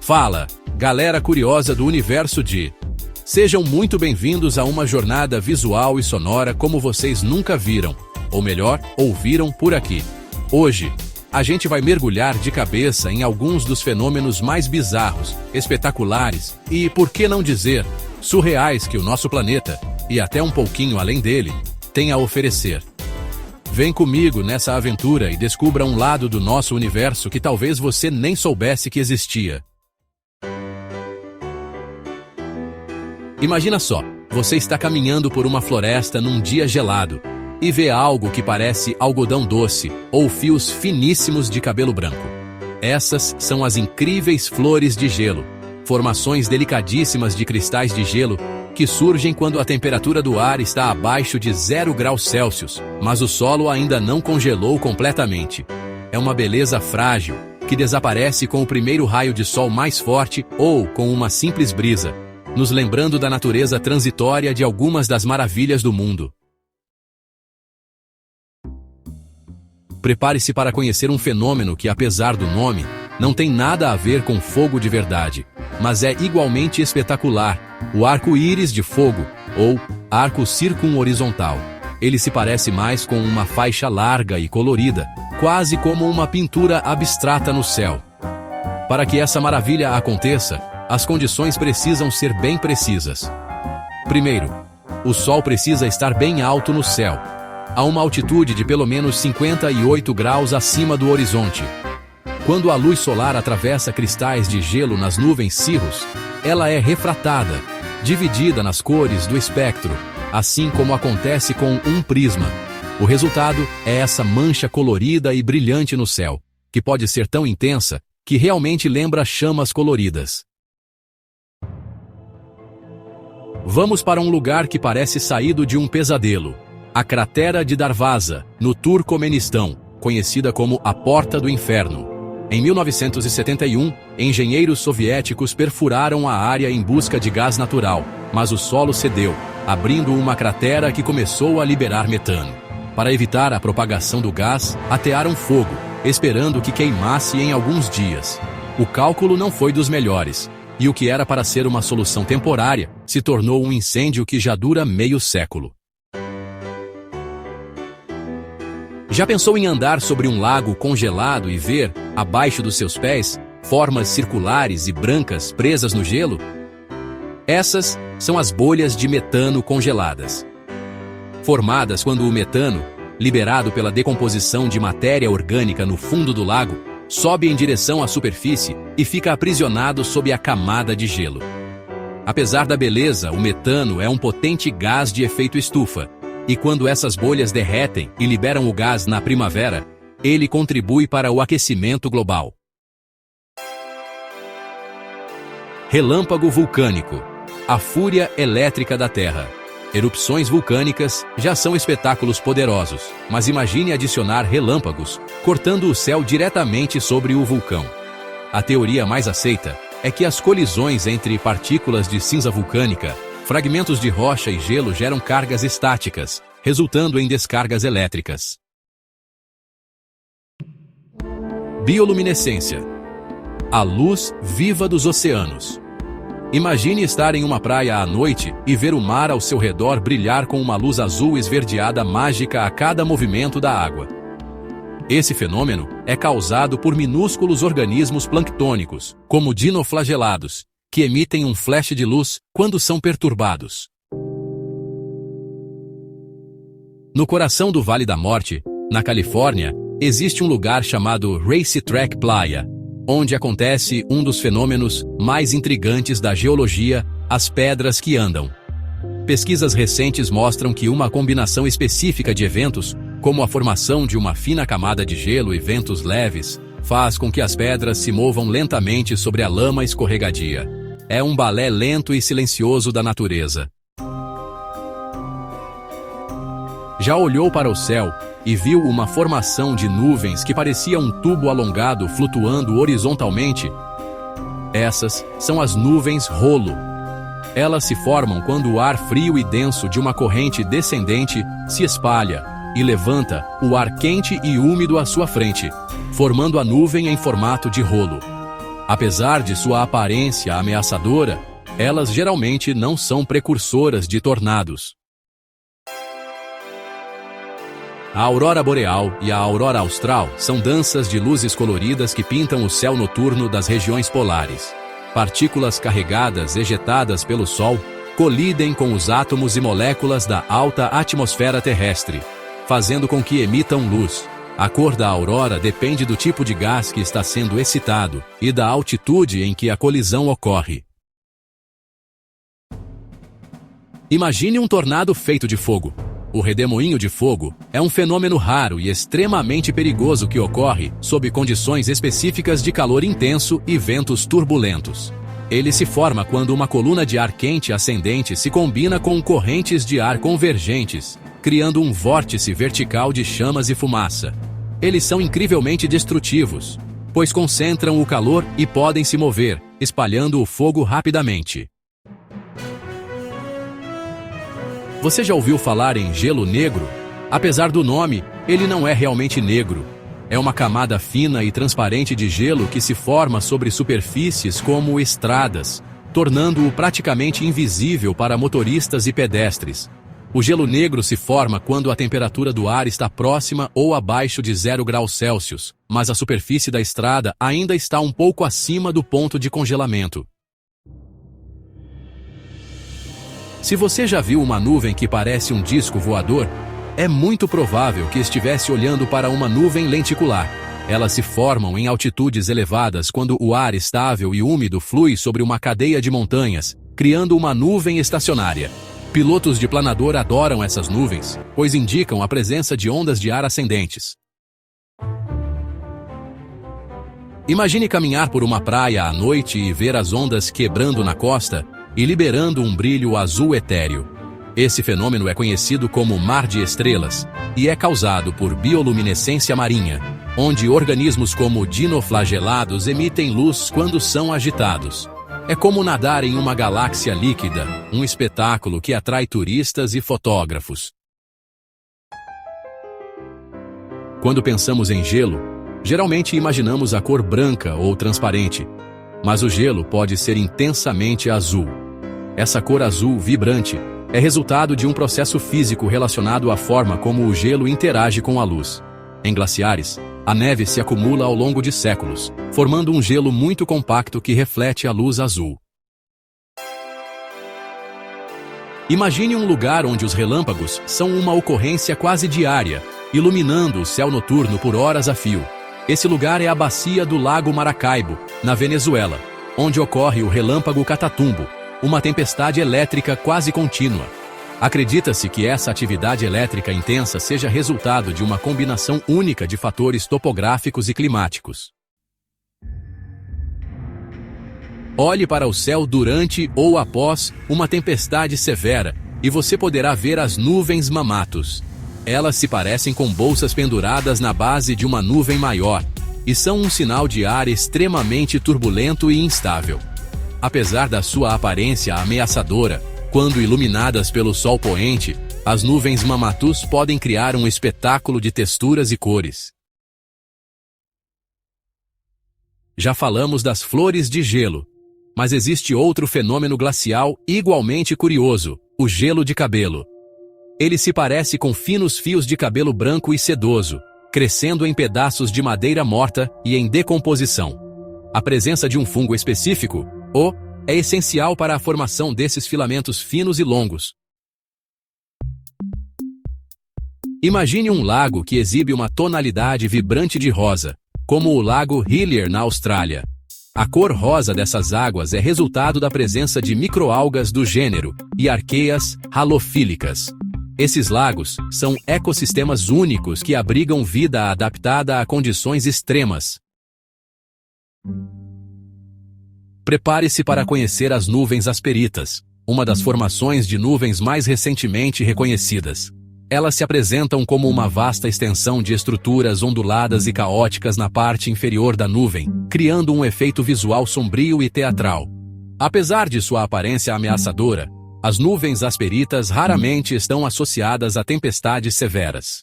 Fala, galera curiosa do universo de... Sejam muito bem-vindos a uma jornada visual e sonora como vocês nunca viram, ou melhor, ouviram por aqui. Hoje, a gente vai mergulhar de cabeça em alguns dos fenômenos mais bizarros, espetaculares e, por que não dizer, surreais que o nosso planeta, e até um pouquinho além dele, tem a oferecer. Vem comigo nessa aventura e descubra um lado do nosso universo que talvez você nem soubesse que existia. Imagina só, você está caminhando por uma floresta num dia gelado e vê algo que parece algodão doce ou fios finíssimos de cabelo branco. Essas são as incríveis flores de gelo, formações delicadíssimas de cristais de gelo que surgem quando a temperatura do ar está abaixo de 0 graus Celsius, mas o solo ainda não congelou completamente. É uma beleza frágil, que desaparece com o primeiro raio de sol mais forte ou com uma simples brisa, nos lembrando da natureza transitória de algumas das maravilhas do mundo. Prepare-se para conhecer um fenômeno que, apesar do nome, não tem nada a ver com fogo de verdade, mas é igualmente espetacular, o arco-íris de fogo, ou arco circunhorizontal. Ele se parece mais com uma faixa larga e colorida, quase como uma pintura abstrata no céu. Para que essa maravilha aconteça, as condições precisam ser bem precisas. Primeiro, o Sol precisa estar bem alto no céu, a uma altitude de pelo menos 58 graus acima do horizonte. Quando a luz solar atravessa cristais de gelo nas nuvens cirrus, ela é refratada, dividida nas cores do espectro, assim como acontece com um prisma. O resultado é essa mancha colorida e brilhante no céu, que pode ser tão intensa que realmente lembra chamas coloridas. Vamos para um lugar que parece saído de um pesadelo. A cratera de Darvaza, no Turcomenistão, conhecida como a Porta do Inferno. Em 1971, engenheiros soviéticos perfuraram a área em busca de gás natural, mas o solo cedeu, abrindo uma cratera que começou a liberar metano. Para evitar a propagação do gás, atearam fogo, esperando que queimasse em alguns dias. O cálculo não foi dos melhores, e o que era para ser uma solução temporária se tornou um incêndio que já dura meio século. Já pensou em andar sobre um lago congelado e ver, abaixo dos seus pés, formas circulares e brancas presas no gelo? Essas são as bolhas de metano congeladas. Formadas quando o metano, liberado pela decomposição de matéria orgânica no fundo do lago, sobe em direção à superfície e fica aprisionado sob a camada de gelo. Apesar da beleza, o metano é um potente gás de efeito estufa, e quando essas bolhas derretem e liberam o gás na primavera, ele contribui para o aquecimento global. Relâmpago vulcânico, a fúria elétrica da Terra. Erupções vulcânicas já são espetáculos poderosos, mas imagine adicionar relâmpagos, cortando o céu diretamente sobre o vulcão. A teoria mais aceita é que as colisões entre partículas de cinza vulcânica, fragmentos de rocha e gelo geram cargas estáticas, resultando em descargas elétricas. Bioluminescência. A luz viva dos oceanos. Imagine estar em uma praia à noite e ver o mar ao seu redor brilhar com uma luz azul esverdeada mágica a cada movimento da água. Esse fenômeno é causado por minúsculos organismos planctônicos, como dinoflagelados, que emitem um flash de luz quando são perturbados. No coração do Vale da Morte, na Califórnia, existe um lugar chamado Racetrack Playa, onde acontece um dos fenômenos mais intrigantes da geologia, as pedras que andam. Pesquisas recentes mostram que uma combinação específica de eventos, como a formação de uma fina camada de gelo e ventos leves, faz com que as pedras se movam lentamente sobre a lama escorregadia. É um balé lento e silencioso da natureza. Já olhou para o céu e viu uma formação de nuvens que parecia um tubo alongado flutuando horizontalmente? Essas são as nuvens rolo. Elas se formam quando o ar frio e denso de uma corrente descendente se espalha e levanta o ar quente e úmido à sua frente, formando a nuvem em formato de rolo. Apesar de sua aparência ameaçadora, elas geralmente não são precursoras de tornados. A aurora boreal e a aurora austral são danças de luzes coloridas que pintam o céu noturno das regiões polares. Partículas carregadas ejetadas pelo Sol colidem com os átomos e moléculas da alta atmosfera terrestre, fazendo com que emitam luz. A cor da aurora depende do tipo de gás que está sendo excitado e da altitude em que a colisão ocorre. Imagine um tornado feito de fogo. O redemoinho de fogo é um fenômeno raro e extremamente perigoso que ocorre sob condições específicas de calor intenso e ventos turbulentos. Ele se forma quando uma coluna de ar quente ascendente se combina com correntes de ar convergentes, criando um vórtice vertical de chamas e fumaça. Eles são incrivelmente destrutivos, pois concentram o calor e podem se mover, espalhando o fogo rapidamente. Você já ouviu falar em gelo negro? Apesar do nome, ele não é realmente negro. É uma camada fina e transparente de gelo que se forma sobre superfícies como estradas, tornando-o praticamente invisível para motoristas e pedestres. O gelo negro se forma quando a temperatura do ar está próxima ou abaixo de 0 graus Celsius, mas a superfície da estrada ainda está um pouco acima do ponto de congelamento. Se você já viu uma nuvem que parece um disco voador, é muito provável que estivesse olhando para uma nuvem lenticular. Elas se formam em altitudes elevadas quando o ar estável e úmido flui sobre uma cadeia de montanhas, criando uma nuvem estacionária. Pilotos de planador adoram essas nuvens, pois indicam a presença de ondas de ar ascendentes. Imagine caminhar por uma praia à noite e ver as ondas quebrando na costa e liberando um brilho azul etéreo. Esse fenômeno é conhecido como mar de estrelas e é causado por bioluminescência marinha, onde organismos como dinoflagelados emitem luz quando são agitados. É como nadar em uma galáxia líquida, um espetáculo que atrai turistas e fotógrafos. Quando pensamos em gelo, geralmente imaginamos a cor branca ou transparente, mas o gelo pode ser intensamente azul. Essa cor azul vibrante é resultado de um processo físico relacionado à forma como o gelo interage com a luz. Em glaciares, a neve se acumula ao longo de séculos, formando um gelo muito compacto que reflete a luz azul. Imagine um lugar onde os relâmpagos são uma ocorrência quase diária, iluminando o céu noturno por horas a fio. Esse lugar é a bacia do Lago Maracaibo, na Venezuela, onde ocorre o relâmpago Catatumbo, uma tempestade elétrica quase contínua. Acredita-se que essa atividade elétrica intensa seja resultado de uma combinação única de fatores topográficos e climáticos. Olhe para o céu durante ou após uma tempestade severa e você poderá ver as nuvens mamatos. Elas se parecem com bolsas penduradas na base de uma nuvem maior e são um sinal de ar extremamente turbulento e instável. Apesar da sua aparência ameaçadora, quando iluminadas pelo sol poente, as nuvens mamatus podem criar um espetáculo de texturas e cores. Já falamos das flores de gelo, mas existe outro fenômeno glacial igualmente curioso, o gelo de cabelo. Ele se parece com finos fios de cabelo branco e sedoso, crescendo em pedaços de madeira morta e em decomposição. A presença de um fungo específico, é essencial para a formação desses filamentos finos e longos. Imagine um lago que exibe uma tonalidade vibrante de rosa, como o Lago Hillier na Austrália. A cor rosa dessas águas é resultado da presença de microalgas do gênero Iarqueias halofílicas. Esses lagos são ecossistemas únicos que abrigam vida adaptada a condições extremas. Prepare-se para conhecer as nuvens asperitas, uma das formações de nuvens mais recentemente reconhecidas. Elas se apresentam como uma vasta extensão de estruturas onduladas e caóticas na parte inferior da nuvem, criando um efeito visual sombrio e teatral. Apesar de sua aparência ameaçadora, as nuvens asperitas raramente estão associadas a tempestades severas.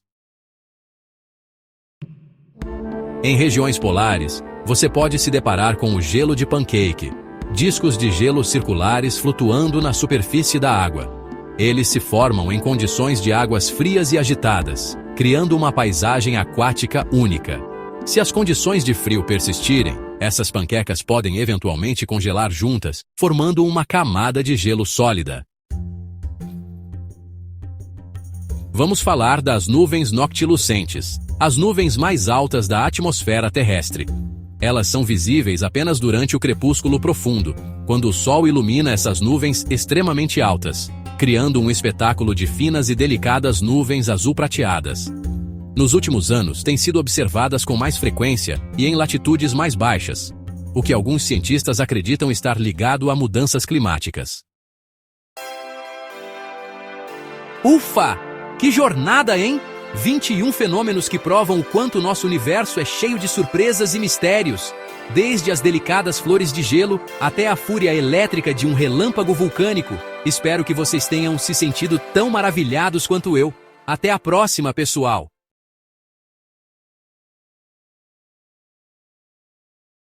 Em regiões polares, Você pode se deparar com o gelo de pancake, discos de gelo circulares flutuando na superfície da água. Eles se formam em condições de águas frias e agitadas, criando uma paisagem aquática única. Se as condições de frio persistirem, essas panquecas podem eventualmente congelar juntas, formando uma camada de gelo sólida. Vamos falar das nuvens noctilucentes, as nuvens mais altas da atmosfera terrestre. Elas são visíveis apenas durante o crepúsculo profundo, quando o sol ilumina essas nuvens extremamente altas, criando um espetáculo de finas e delicadas nuvens azul-prateadas. Nos últimos anos, têm sido observadas com mais frequência e em latitudes mais baixas, o que alguns cientistas acreditam estar ligado a mudanças climáticas. Ufa! Que jornada, hein? 21 fenômenos que provam o quanto nosso universo é cheio de surpresas e mistérios, desde as delicadas flores de gelo até a fúria elétrica de um relâmpago vulcânico. Espero que vocês tenham se sentido tão maravilhados quanto eu. Até a próxima, pessoal!